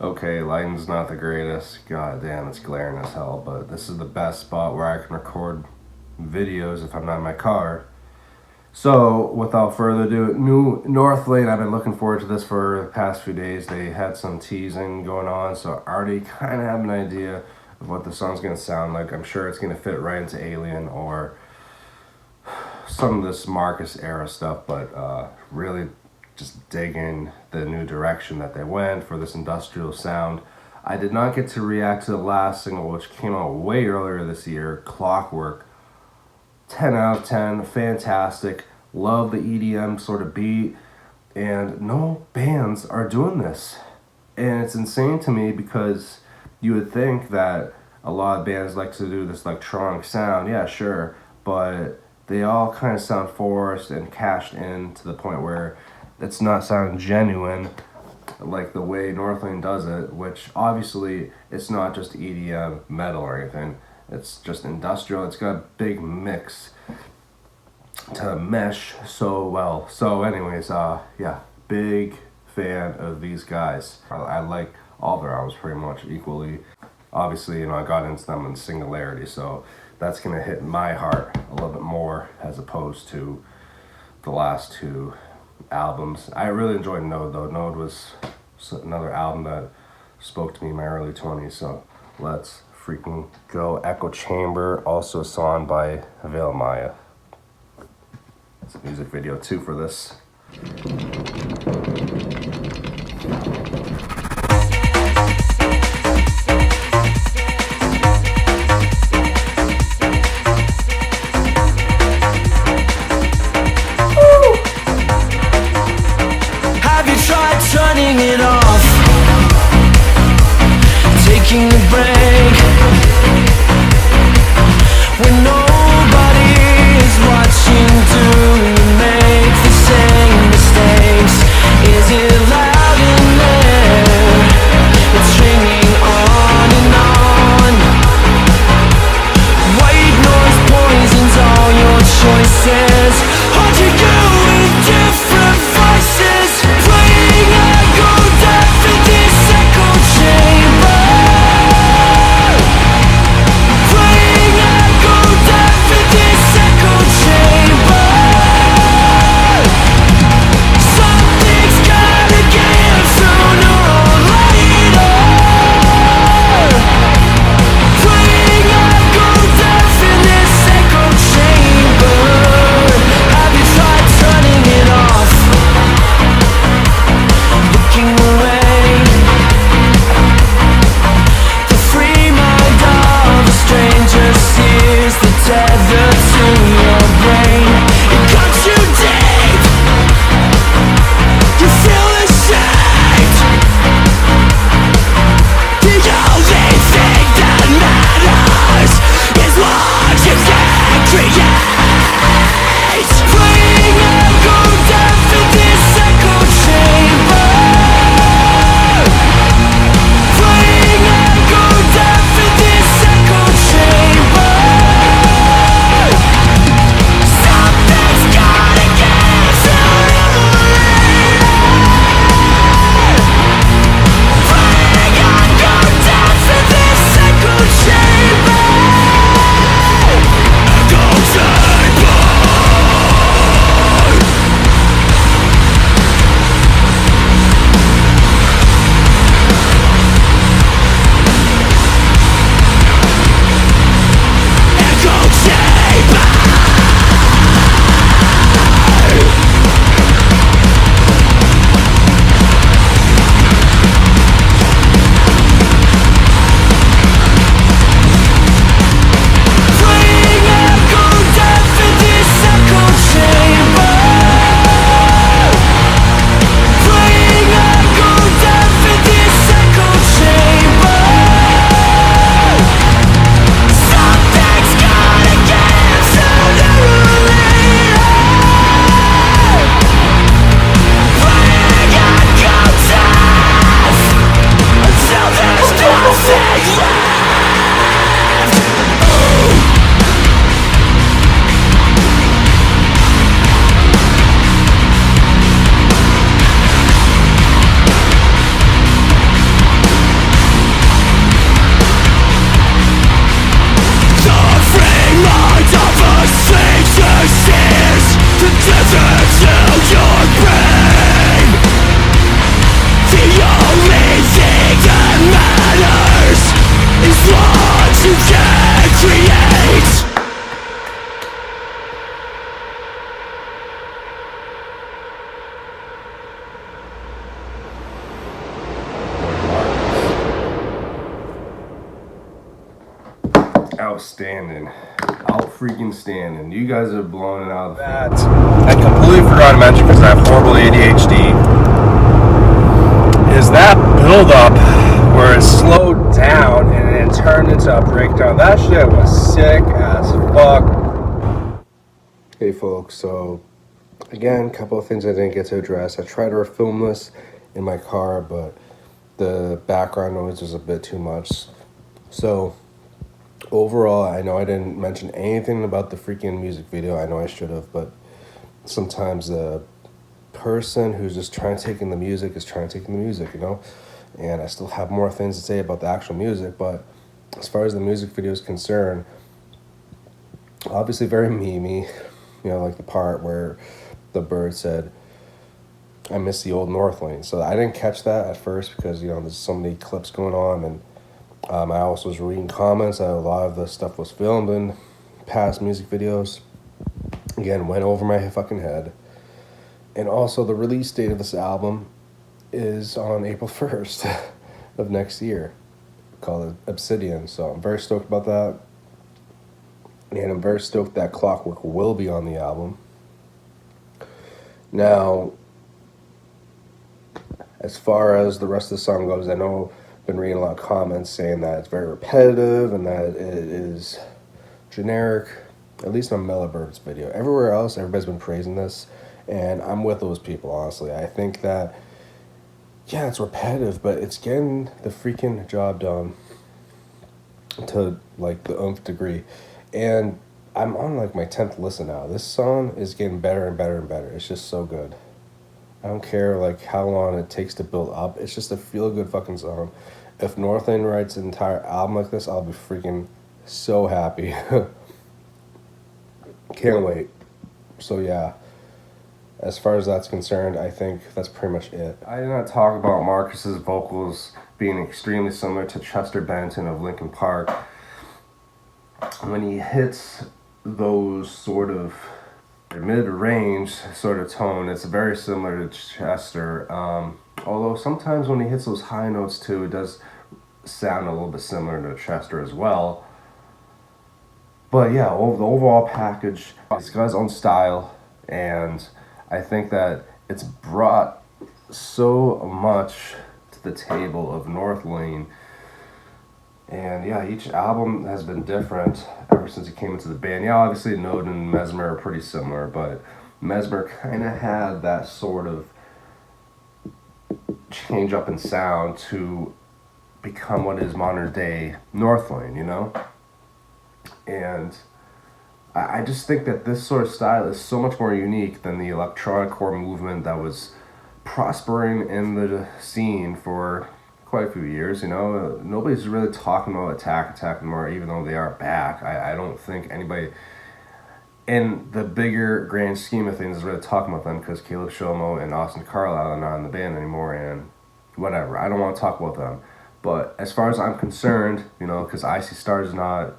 Okay, lighting's not the greatest. God damn, it's glaring as hell, but this is the best spot where I can record videos if I'm not in my car. So, without further ado, new Northlane. I've been looking forward to this for the past few days. They had some teasing going on, so I already kind of have an idea of what the song's going to sound like. I'm sure it's going to fit right into Alien or some of this Marcus era stuff, but really just digging the new direction that they went for this industrial sound. I did not get to react to the last single, which came out way earlier this year, Clockwork. 10 out of 10, fantastic. Love the EDM sort of beat, and no bands are doing this. And it's insane to me because you would think that a lot of bands like to do this electronic sound, yeah, sure, but they all kind of sound forced and cashed in to the point where it's not sounding genuine like the way Northlane does it, which obviously it's not just EDM metal or anything. It's just industrial. It's got a big mix to mesh so well. So anyways, yeah, big fan of these guys. I like all their albums pretty much equally. Obviously, I got into them in Singularity, so that's going to hit my heart a little bit more as opposed to the last two albums. I really enjoyed Node, though. Node was another album that spoke to me in my early 20s, so let's freaking go. Echo Chamber, also a song by Avail Maya. It's a music video too for this. Have you tried turning it off? Taking a break when nobody is watching. Do you make the same mistake? outstanding. Out freaking standing. You guys are blowing it out of the that. I completely forgot to mention because I have horrible ADHD. Is that buildup where it slowed down and it turned into a breakdown? That shit was sick as fuck. Hey folks, so again, a couple of things I didn't get to address. I tried to film this in my car, but the background noise was a bit too much. So overall, I know I didn't mention anything about the freaking music video. I know I should have, but sometimes the person who's just trying to take in the music is trying to take in the music, you know? And I still have more things to say about the actual music, but as far as the music video is concerned, obviously very memey, you know, like the part where the bird said, I miss the old Northlane. So I didn't catch that at first because, you know, there's so many clips going on, and I also was reading comments that a lot of the stuff was filmed in past music videos. Again, went over my fucking head. And also the release date of this album is on April 1st of next year, called Obsidian. So I'm very stoked about that. And I'm very stoked that Clockwork will be on the album. Now, as far as the rest of the song goes, I know I've been reading a lot of comments saying that it's very repetitive and that it is generic, at least on Mellow video. Everywhere else, everybody's been praising this, and I'm with those people, honestly. I think that, yeah, it's repetitive, but it's getting the freaking job done to, like, the nth degree. And I'm on, like, my 10th listen now. This song is getting better and better and better. It's just so good. I don't care, like, how long it takes to build up. It's just a feel-good fucking song. If Northlane writes an entire album like this, I'll be freaking so happy. Can't wait. So, yeah. As far as that's concerned, I think that's pretty much it. I did not talk about Marcus's vocals being extremely similar to Chester Bennington of Linkin Park. When he hits those sort of mid-range sort of tone, it's very similar to Chester. Although sometimes when he hits those high notes too, it does sound a little bit similar to Chester as well. But yeah, the overall package, it's got his own style, and I think that it's brought so much to the table of Northlane. And yeah, each album has been different ever since he came into the band. Yeah, obviously Node and Mesmer are pretty similar, but Mesmer kind of had that sort of change up in sound to become what is modern day Northlane, you know? And I just think that this sort of style is so much more unique than the electronic core movement that was prospering in the scene for quite a few years, you know. Nobody's really talking about Attack anymore, even though they are back. I don't think anybody in the bigger grand scheme of things is really talking about them, because Caleb Shomo and Austin Carlisle are not in the band anymore, and whatever. I don't want to talk about them. But as far as I'm concerned, you know, because Icy Star's not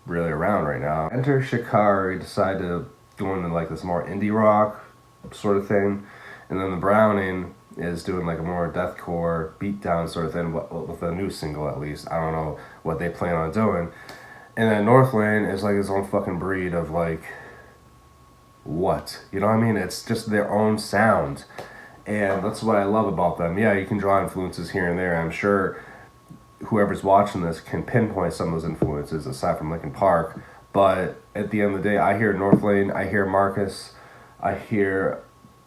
really around right now. Enter Shikari decided to go into like this more indie rock sort of thing, and then the Browning is doing like a more deathcore beatdown sort of thing with a new single at least. I don't know what they plan on doing. And then Northlane is like his own fucking breed of like, what? You know what I mean? It's just their own sound. And that's what I love about them. Yeah, you can draw influences here and there. I'm sure whoever's watching this can pinpoint some of those influences aside from Linkin Park. But at the end of the day, I hear Northlane, I hear Marcus, I hear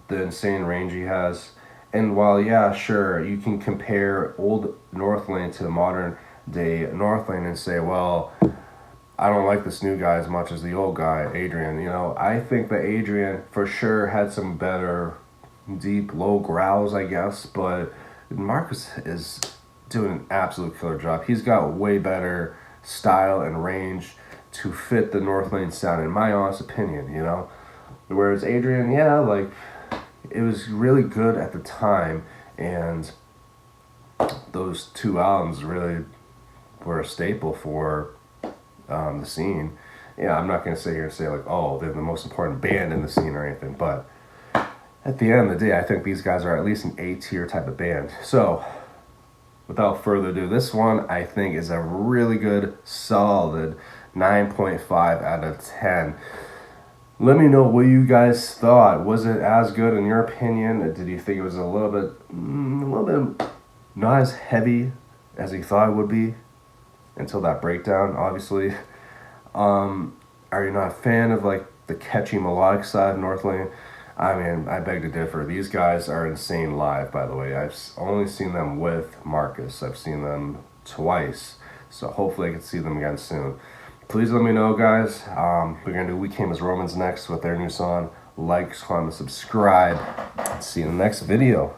the insane range he has. And while, yeah, sure, you can compare old Northlane to modern day Northlane and say, well, I don't like this new guy as much as the old guy, Adrian. You know, I think that Adrian for sure had some better deep, low growls, I guess, but Marcus is doing an absolute killer job. He's got way better style and range to fit the Northlane sound, in my honest opinion, you know? Whereas Adrian, yeah, like, it was really good at the time, and those two albums really were a staple for the scene. Yeah, I'm not going to sit here and say, like, oh, they're the most important band in the scene or anything, but at the end of the day, I think these guys are at least an A-tier type of band. So, without further ado, this one I think is a really good, solid 9.5 out of 10. Let me know what you guys thought. Was it as good in your opinion? Did you think it was a little bit not as heavy as you thought it would be until that breakdown, obviously? Are you not a fan of like the catchy melodic side of Northlane? I mean, I beg to differ. These guys are insane live, by the way. I've only seen them with Marcus. I've seen them twice, so hopefully I can see them again soon. Please let me know, guys. We're gonna do We Came as Romans next with their new song. Like, comment, subscribe. See you in the next video.